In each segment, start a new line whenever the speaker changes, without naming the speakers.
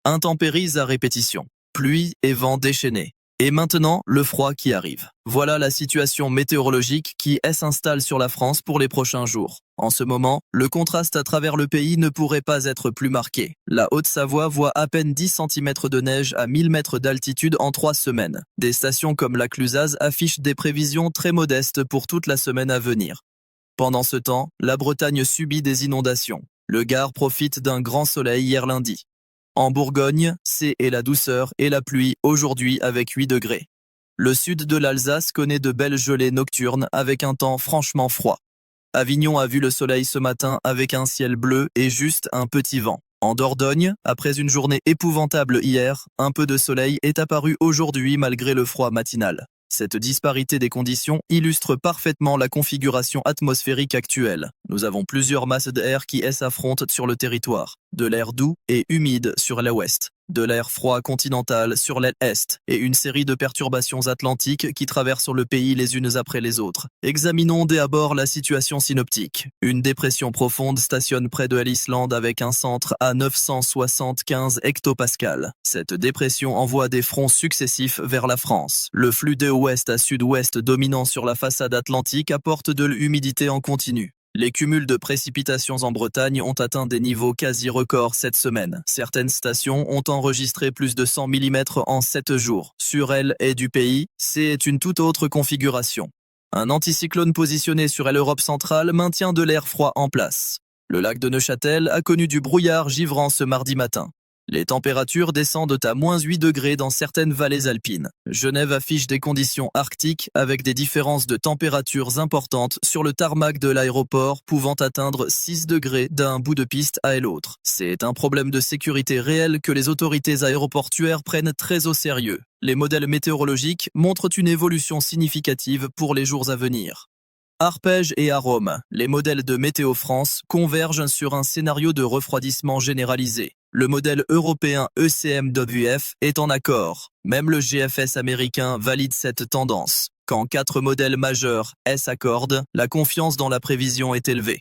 Intempéries à répétition, pluie et vent déchaînés. Et maintenant, le froid qui arrive. Voilà la situation météorologique qui s'installe sur la France pour les prochains jours. En ce moment, le contraste à travers le pays ne pourrait pas être plus marqué. La Haute-Savoie voit à peine 10 cm de neige à 1000 mètres d'altitude en 3 semaines. Des stations comme la Clusaz affichent des prévisions très modestes pour toute la semaine à venir. Pendant ce temps, la Bretagne subit des inondations. Le Gard profite d'un grand soleil hier lundi. En Bourgogne, c'est la douceur et la pluie aujourd'hui avec 8 degrés. Le sud de l'Alsace connaît de belles gelées nocturnes avec un temps franchement froid. Avignon a vu le soleil ce matin avec un ciel bleu et juste un petit vent. En Dordogne, après une journée épouvantable hier, un peu de soleil est apparu aujourd'hui malgré le froid matinal. Cette disparité des conditions illustre parfaitement la configuration atmosphérique actuelle. Nous avons plusieurs masses d'air qui s'affrontent sur le territoire. De l'air doux et humide sur l'ouest, de l'air froid continental sur l'est et une série de perturbations atlantiques qui traversent le pays les unes après les autres. Examinons dès abord la situation synoptique. Une dépression profonde stationne près de l'Islande avec un centre à 975 hectopascales. Cette dépression envoie des fronts successifs vers la France. Le flux de ouest à sud-ouest dominant sur la façade atlantique apporte de l'humidité en continu. Les cumuls de précipitations en Bretagne ont atteint des niveaux quasi records cette semaine. Certaines stations ont enregistré plus de 100 mm en 7 jours. Sur elle et du pays, c'est une toute autre configuration. Un anticyclone positionné sur l'Europe centrale maintient de l'air froid en place. Le lac de Neuchâtel a connu du brouillard givrant ce mardi matin. Les températures descendent à -8 degrés dans certaines vallées alpines. Genève affiche des conditions arctiques avec des différences de températures importantes sur le tarmac de l'aéroport pouvant atteindre 6 degrés d'un bout de piste à l'autre. C'est un problème de sécurité réel que les autorités aéroportuaires prennent très au sérieux. Les modèles météorologiques montrent une évolution significative pour les jours à venir. Arpège et arômes, les modèles de Météo France convergent sur un scénario de refroidissement généralisé. Le modèle européen ECMWF est en accord. Même le GFS américain valide cette tendance. Quand 4 modèles majeurs s'accordent, la confiance dans la prévision est élevée.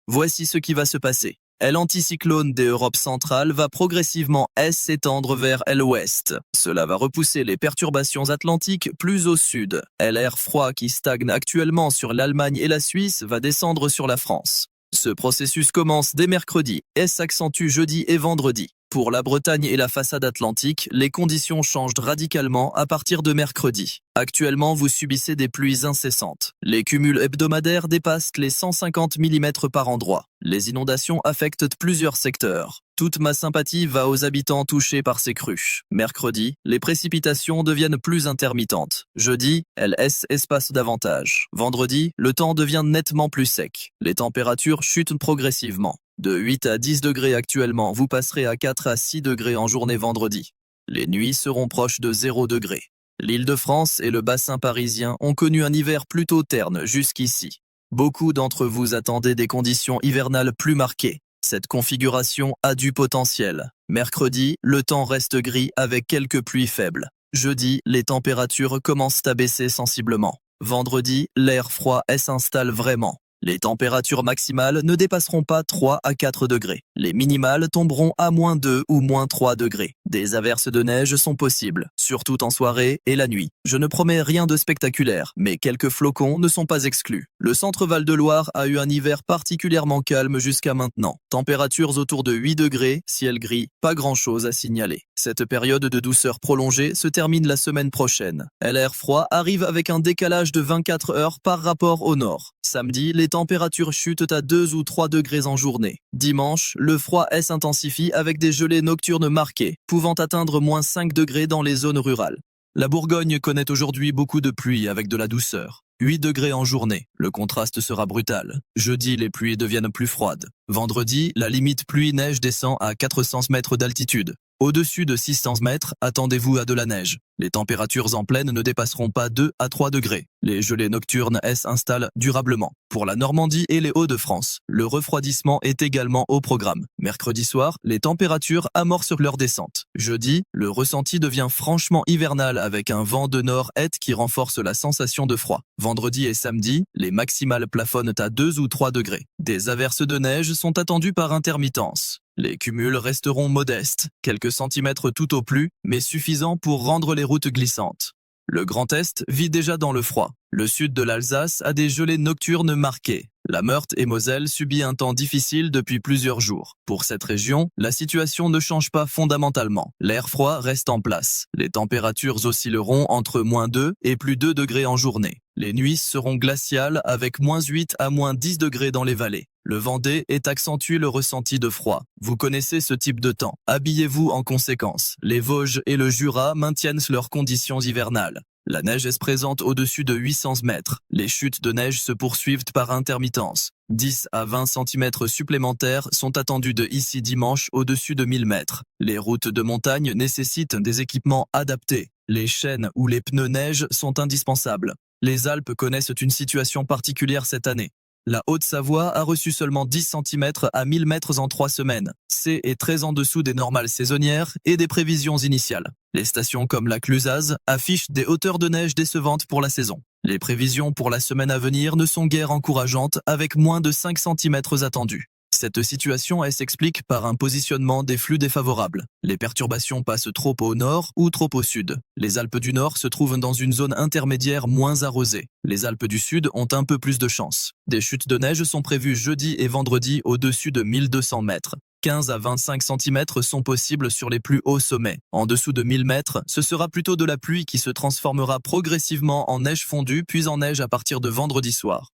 Voici ce qui va se passer. L'anticyclone des Europes centrales va progressivement s'étendre vers l'ouest. Cela va repousser les perturbations atlantiques plus au sud. L'air froid qui stagne actuellement sur l'Allemagne et la Suisse va descendre sur la France. Ce processus commence dès mercredi et s'accentue jeudi et vendredi. Pour la Bretagne et la façade atlantique, les conditions changent radicalement à partir de mercredi. Actuellement, vous subissez des pluies incessantes. Les cumuls hebdomadaires dépassent les 150 mm par endroit. Les inondations affectent plusieurs secteurs. Toute ma sympathie va aux habitants touchés par ces crues. Mercredi, les précipitations deviennent plus intermittentes. Jeudi, elles espacent davantage. Vendredi, le temps devient nettement plus sec. Les températures chutent progressivement. De 8 à 10 degrés actuellement, vous passerez à 4 à 6 degrés en journée vendredi. Les nuits seront proches de 0 degré. L'Île-de-France et le bassin parisien ont connu un hiver plutôt terne jusqu'ici. Beaucoup d'entre vous attendaient des conditions hivernales plus marquées. Cette configuration a du potentiel. Mercredi, le temps reste gris avec quelques pluies faibles. Jeudi, les températures commencent à baisser sensiblement. Vendredi, l'air froid s'installe vraiment. Les températures maximales ne dépasseront pas 3 à 4 degrés. Les minimales tomberont à -2 ou -3 degrés. Des averses de neige sont possibles, surtout en soirée et la nuit. Je ne promets rien de spectaculaire, mais quelques flocons ne sont pas exclus. Le centre Val-de-Loire a eu un hiver particulièrement calme jusqu'à maintenant. Températures autour de 8 degrés, ciel gris, pas grand-chose à signaler. Cette période de douceur prolongée se termine la semaine prochaine. L'air froid arrive avec un décalage de 24 heures par rapport au nord. Samedi, les températures chutent à 2 ou 3 degrés en journée. Dimanche, le froid s'intensifie avec des gelées nocturnes marquées, pouvant atteindre -5 degrés dans les zones rurales. La Bourgogne connaît aujourd'hui beaucoup de pluie avec de la douceur. 8 degrés en journée, le contraste sera brutal. Jeudi, les pluies deviennent plus froides. Vendredi, la limite pluie-neige descend à 400 mètres d'altitude. Au-dessus de 600 mètres, attendez-vous à de la neige. Les températures en plaine ne dépasseront pas 2 à 3 degrés. Les gelées nocturnes s'installent durablement. Pour la Normandie et les Hauts-de-France, le refroidissement est également au programme. Mercredi soir, les températures amorcent leur descente. Jeudi, le ressenti devient franchement hivernal avec un vent de nord-est qui renforce la sensation de froid. Vendredi et samedi, les maximales plafonnent à 2 ou 3 degrés. Des averses de neige sont attendues par intermittence. Les cumuls resteront modestes, quelques centimètres tout au plus, mais suffisants pour rendre les routes glissantes. Le Grand Est vit déjà dans le froid. Le sud de l'Alsace a des gelées nocturnes marquées. La Meurthe et Moselle subit un temps difficile depuis plusieurs jours. Pour cette région, la situation ne change pas fondamentalement. L'air froid reste en place. Les températures oscilleront entre -2 et +2 degrés en journée. Les nuits seront glaciales avec -8 à -10 degrés dans les vallées. Le Vendée est accentue le ressenti de froid. Vous connaissez ce type de temps. Habillez-vous en conséquence. Les Vosges et le Jura maintiennent leurs conditions hivernales. La neige est présente au-dessus de 800 mètres. Les chutes de neige se poursuivent par intermittence. 10 à 20 cm supplémentaires sont attendus de ici dimanche au-dessus de 1000 mètres. Les routes de montagne nécessitent des équipements adaptés. Les chaînes ou les pneus neige sont indispensables. Les Alpes connaissent une situation particulière cette année. La Haute-Savoie a reçu seulement 10 cm à 1000 mètres en 3 semaines. C'est très en dessous des normales saisonnières et des prévisions initiales. Les stations comme la Clusaz affichent des hauteurs de neige décevantes pour la saison. Les prévisions pour la semaine à venir ne sont guère encourageantes avec moins de 5 cm attendus. Cette situation s'explique par un positionnement des flux défavorable. Les perturbations passent trop au nord ou trop au sud. Les Alpes du Nord se trouvent dans une zone intermédiaire moins arrosée. Les Alpes du Sud ont un peu plus de chance. Des chutes de neige sont prévues jeudi et vendredi au-dessus de 1200 mètres. 15 à 25 cm sont possibles sur les plus hauts sommets. En dessous de 1000 mètres, ce sera plutôt de la pluie qui se transformera progressivement en neige fondue puis en neige à partir de vendredi soir.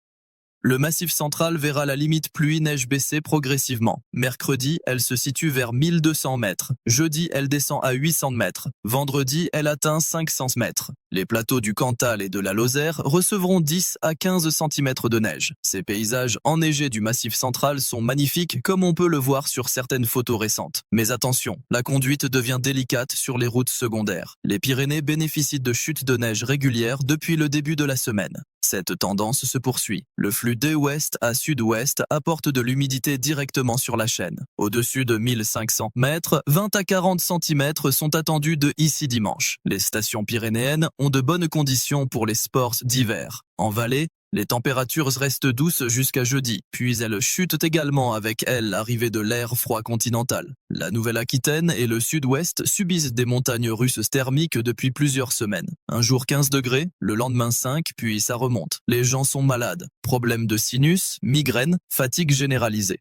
Le Massif central verra la limite pluie-neige baisser progressivement. Mercredi, elle se situe vers 1200 mètres. Jeudi, elle descend à 800 mètres. Vendredi, elle atteint 500 mètres. Les plateaux du Cantal et de la Lozère recevront 10 à 15 cm de neige. Ces paysages enneigés du Massif central sont magnifiques comme on peut le voir sur certaines photos récentes. Mais attention, la conduite devient délicate sur les routes secondaires. Les Pyrénées bénéficient de chutes de neige régulières depuis le début de la semaine. Cette tendance se poursuit. Le flux d'ouest à sud-ouest apporte de l'humidité directement sur la chaîne. Au-dessus de 1500 mètres, 20 à 40 cm sont attendus de ici dimanche. Les stations pyrénéennes ont de bonnes conditions pour les sports d'hiver. En vallée, les températures restent douces jusqu'à jeudi, puis elles chutent également avec l'arrivée de l'air froid continental. La Nouvelle-Aquitaine et le sud-ouest subissent des montagnes russes thermiques depuis plusieurs semaines. Un jour 15 degrés, le lendemain 5, puis ça remonte. Les gens sont malades. Problèmes de sinus, migraines, fatigue généralisée.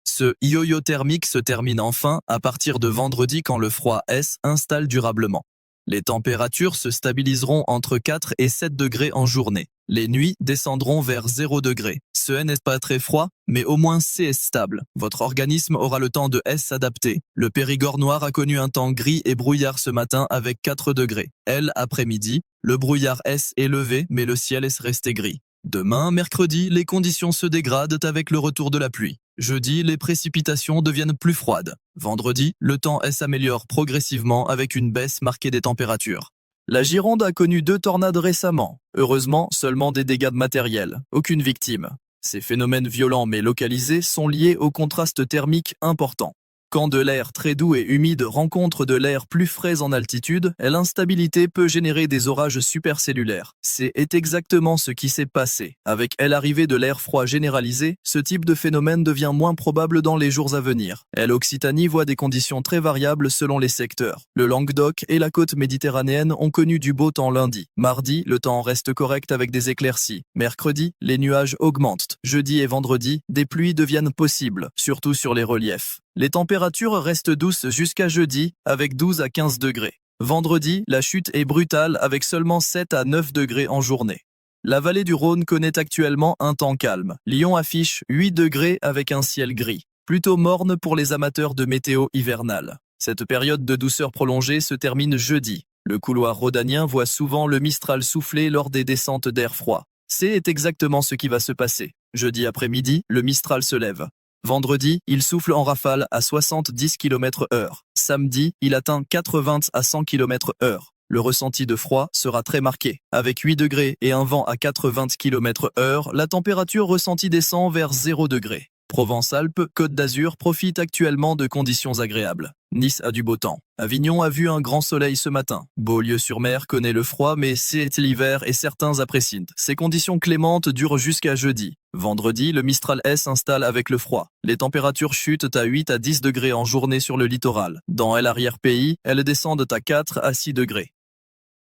Ce yo-yo thermique se termine enfin à partir de vendredi quand le froid s'installe durablement. Les températures se stabiliseront entre 4 et 7 degrés en journée. Les nuits descendront vers 0 degrés. Ce n'est pas très froid, mais au moins c'est stable. Votre organisme aura le temps de s'adapter. Le Périgord noir a connu un temps gris et brouillard ce matin avec 4 degrés. Après-midi, le brouillard est levé, mais le ciel est resté gris. Demain, mercredi, les conditions se dégradent avec le retour de la pluie. Jeudi, les précipitations deviennent plus froides. Vendredi, le temps s'améliore progressivement avec une baisse marquée des températures. La Gironde a connu 2 tornades récemment. Heureusement, seulement des dégâts matériels, aucune victime. Ces phénomènes violents mais localisés sont liés au contraste thermique important. Quand de l'air très doux et humide rencontre de l'air plus frais en altitude, l'instabilité peut générer des orages supercellulaires. C'est exactement ce qui s'est passé. Avec l'arrivée de l'air froid généralisé, ce type de phénomène devient moins probable dans les jours à venir. L'Occitanie voit des conditions très variables selon les secteurs. Le Languedoc et la côte méditerranéenne ont connu du beau temps lundi. Mardi, le temps reste correct avec des éclaircies. Mercredi, les nuages augmentent. Jeudi et vendredi, des pluies deviennent possibles, surtout sur les reliefs. Les températures restent douces jusqu'à jeudi, avec 12 à 15 degrés. Vendredi, la chute est brutale avec seulement 7 à 9 degrés en journée. La vallée du Rhône connaît actuellement un temps calme. Lyon affiche 8 degrés avec un ciel gris. Plutôt morne pour les amateurs de météo hivernale. Cette période de douceur prolongée se termine jeudi. Le couloir rhodanien voit souvent le Mistral souffler lors des descentes d'air froid. C'est exactement ce qui va se passer. Jeudi après-midi, le Mistral se lève. Vendredi, il souffle en rafale à 70 km/h. Samedi, il atteint 80 à 100 km/h. Le ressenti de froid sera très marqué. Avec 8 degrés et un vent à 80 km/h, la température ressentie descend vers 0 degré. Provence-Alpes, Côte d'Azur profite actuellement de conditions agréables. Nice a du beau temps. Avignon a vu un grand soleil ce matin. Beaulieu-sur-Mer connaît le froid, mais c'est l'hiver et certains apprécient. Ces conditions clémentes durent jusqu'à jeudi. Vendredi, le Mistral S s'installe avec le froid. Les températures chutent à 8 à 10 degrés en journée sur le littoral. Dans l'arrière-pays, elles descendent à 4 à 6 degrés.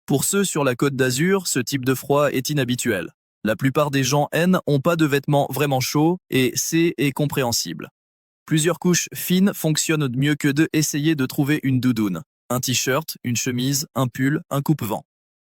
Pour ceux sur la Côte d'Azur, ce type de froid est inhabituel. La plupart des gens N n'ont pas de vêtements vraiment chauds et c'est compréhensible. Plusieurs couches fines fonctionnent mieux que de essayer de trouver une doudoune, un t-shirt, une chemise, un pull, un coupe-vent.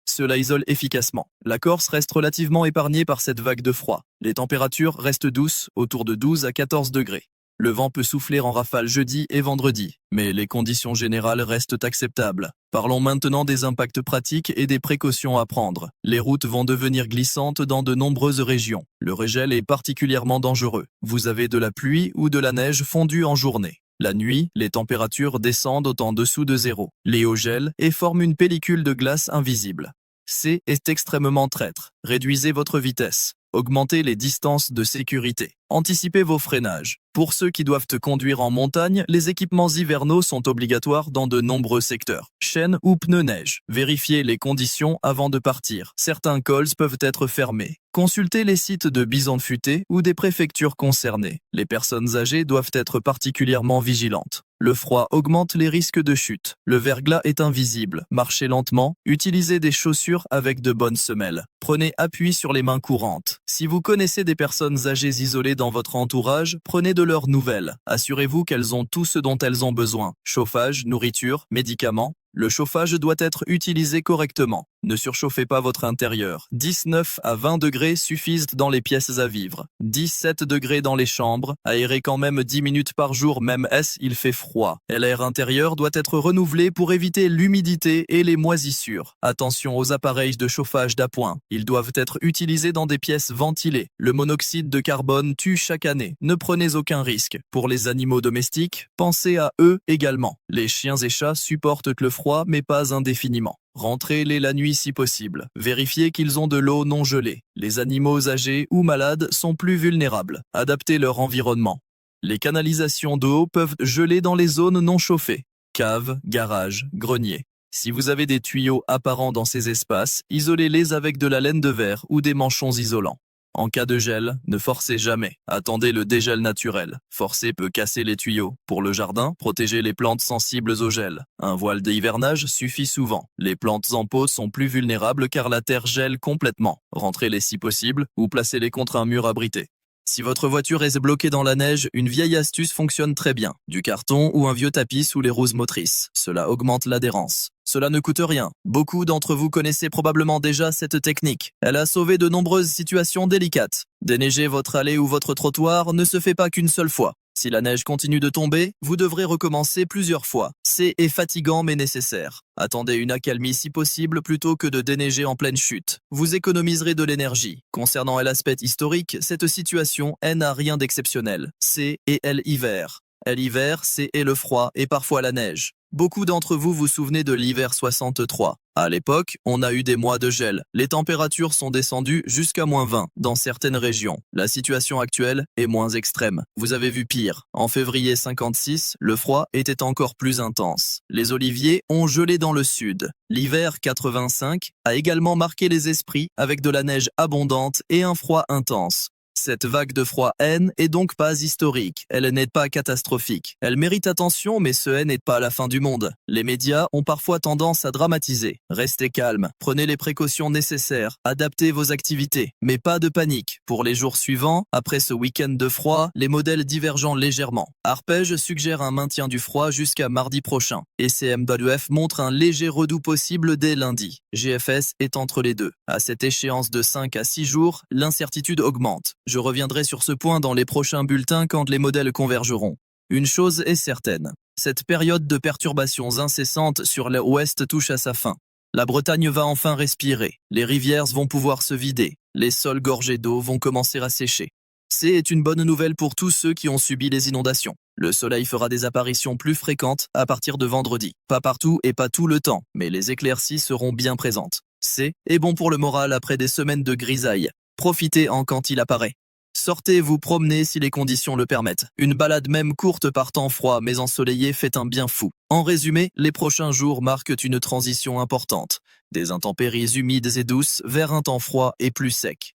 Cela isole efficacement. La Corse reste relativement épargnée par cette vague de froid. Les températures restent douces, autour de 12 à 14 degrés. Le vent peut souffler en rafale jeudi et vendredi, mais les conditions générales restent acceptables. Parlons maintenant des impacts pratiques et des précautions à prendre. Les routes vont devenir glissantes dans de nombreuses régions. Le régel est particulièrement dangereux. Vous avez de la pluie ou de la neige fondue en journée. La nuit, les températures descendent en dessous de zéro. Les hauts gèlent et forment une pellicule de glace invisible. C'est extrêmement traître. Réduisez votre vitesse. Augmentez les distances de sécurité. Anticipez vos freinages. Pour ceux qui doivent conduire en montagne, les équipements hivernaux sont obligatoires dans de nombreux secteurs. Chaînes ou pneus neige. Vérifiez les conditions avant de partir. Certains cols peuvent être fermés. Consultez les sites de Bison Futé ou des préfectures concernées. Les personnes âgées doivent être particulièrement vigilantes. Le froid augmente les risques de chute. Le verglas est invisible. Marchez lentement. Utilisez des chaussures avec de bonnes semelles. Prenez appui sur les mains courantes. Si vous connaissez des personnes âgées isolées dans votre entourage, prenez de leurs nouvelles. Assurez-vous qu'elles ont tout ce dont elles ont besoin. Chauffage, nourriture, médicaments. Le chauffage doit être utilisé correctement. Ne surchauffez pas votre intérieur. 19 à 20 degrés suffisent dans les pièces à vivre. 17 degrés dans les chambres. Aérez quand même 10 minutes par jour, même il fait froid. L'air intérieur doit être renouvelé pour éviter l'humidité et les moisissures. Attention aux appareils de chauffage d'appoint. Ils doivent être utilisés dans des pièces ventilées. Le monoxyde de carbone tue chaque année. Ne prenez aucun risque. Pour les animaux domestiques, pensez à eux également. Les chiens et chats supportent le froid, mais pas indéfiniment. Rentrez-les la nuit si possible. Vérifiez qu'ils ont de l'eau non gelée. Les animaux âgés ou malades sont plus vulnérables. Adaptez leur environnement. Les canalisations d'eau peuvent geler dans les zones non chauffées. Caves, garages, greniers. Si vous avez des tuyaux apparents dans ces espaces, isolez-les avec de la laine de verre ou des manchons isolants. En cas de gel, ne forcez jamais. Attendez le dégel naturel. Forcer peut casser les tuyaux. Pour le jardin, protégez les plantes sensibles au gel. Un voile d'hivernage suffit souvent. Les plantes en pot sont plus vulnérables car la terre gèle complètement. Rentrez-les si possible ou placez-les contre un mur abrité. Si votre voiture est bloquée dans la neige, une vieille astuce fonctionne très bien. Du carton ou un vieux tapis sous les roues motrices. Cela augmente l'adhérence. Cela ne coûte rien. Beaucoup d'entre vous connaissez probablement déjà cette technique. Elle a sauvé de nombreuses situations délicates. Déneiger votre allée ou votre trottoir ne se fait pas qu'une seule fois. Si la neige continue de tomber, vous devrez recommencer plusieurs fois. C'est fatigant mais nécessaire. Attendez une accalmie si possible plutôt que de déneiger en pleine chute. Vous économiserez de l'énergie. Concernant l'aspect historique, cette situation n'a rien d'exceptionnel. C'est l'hiver. L'hiver, c'est le froid et parfois la neige. Beaucoup d'entre vous vous souvenez de l'hiver 63. À l'époque, on a eu des mois de gel. Les températures sont descendues jusqu'à -20 dans certaines régions. La situation actuelle est moins extrême. Vous avez vu pire. En février 56, le froid était encore plus intense. Les oliviers ont gelé dans le sud. L'hiver 85 a également marqué les esprits avec de la neige abondante et un froid intense. Cette vague de froid N est donc pas historique, elle n'est pas catastrophique. Elle mérite attention mais ce n'est pas la fin du monde. Les médias ont parfois tendance à dramatiser. Restez calme, prenez les précautions nécessaires, adaptez vos activités, mais pas de panique. Pour les jours suivants, après ce week-end de froid, les modèles divergent légèrement. Arpège suggère un maintien du froid jusqu'à mardi prochain. Et CMWF montre un léger redout possible dès lundi. GFS est entre les deux. À cette échéance de 5 à 6 jours, l'incertitude augmente. Je reviendrai sur ce point dans les prochains bulletins quand les modèles convergeront. Une chose est certaine, cette période de perturbations incessantes sur l'ouest touche à sa fin. La Bretagne va enfin respirer, les rivières vont pouvoir se vider, les sols gorgés d'eau vont commencer à sécher. C'est une bonne nouvelle pour tous ceux qui ont subi les inondations. Le soleil fera des apparitions plus fréquentes à partir de vendredi. Pas partout et pas tout le temps, mais les éclaircies seront bien présentes. C'est bon pour le moral après des semaines de grisaille. Profitez-en quand il apparaît. Sortez vous promener si les conditions le permettent. Une balade même courte par temps froid mais ensoleillé fait un bien fou. En résumé, les prochains jours marquent une transition importante. Des intempéries humides et douces vers un temps froid et plus sec.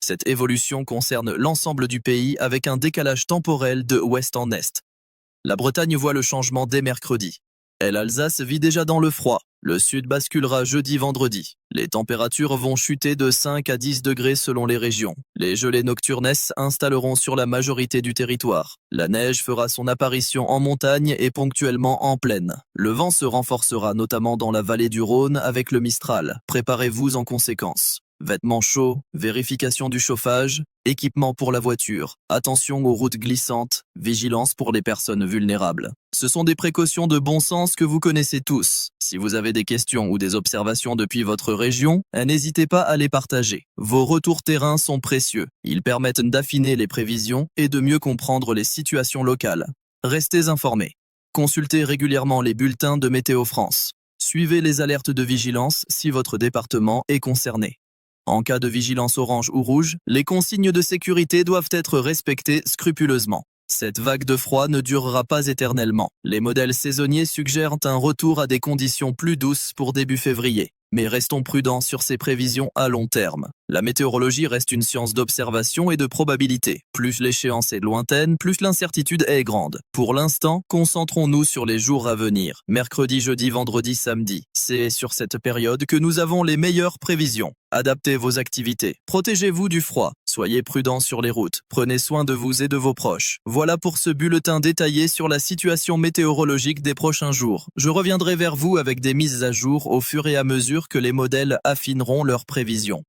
Cette évolution concerne l'ensemble du pays avec un décalage temporel de ouest en est. La Bretagne voit le changement dès mercredi. L'Alsace vit déjà dans le froid. Le sud basculera jeudi-vendredi. Les températures vont chuter de 5 à 10 degrés selon les régions. Les gelées nocturnes s'installeront sur la majorité du territoire. La neige fera son apparition en montagne et ponctuellement en plaine. Le vent se renforcera notamment dans la vallée du Rhône avec le Mistral. Préparez-vous en conséquence. Vêtements chauds, vérification du chauffage, équipement pour la voiture, attention aux routes glissantes, vigilance pour les personnes vulnérables. Ce sont des précautions de bon sens que vous connaissez tous. Si vous avez des questions ou des observations depuis votre région, n'hésitez pas à les partager. Vos retours terrain sont précieux. Ils permettent d'affiner les prévisions et de mieux comprendre les situations locales. Restez informés. Consultez régulièrement les bulletins de Météo France. Suivez les alertes de vigilance si votre département est concerné. En cas de vigilance orange ou rouge, les consignes de sécurité doivent être respectées scrupuleusement. Cette vague de froid ne durera pas éternellement. Les modèles saisonniers suggèrent un retour à des conditions plus douces pour début février. Mais restons prudents sur ces prévisions à long terme. La météorologie reste une science d'observation et de probabilité. Plus l'échéance est lointaine, plus l'incertitude est grande. Pour l'instant, concentrons-nous sur les jours à venir. Mercredi, jeudi, vendredi, samedi. C'est sur cette période que nous avons les meilleures prévisions. Adaptez vos activités. Protégez-vous du froid. Soyez prudents sur les routes. Prenez soin de vous et de vos proches. Voilà pour ce bulletin détaillé sur la situation météorologique des prochains jours. Je reviendrai vers vous avec des mises à jour au fur et à mesure que les modèles affineront leurs prévisions.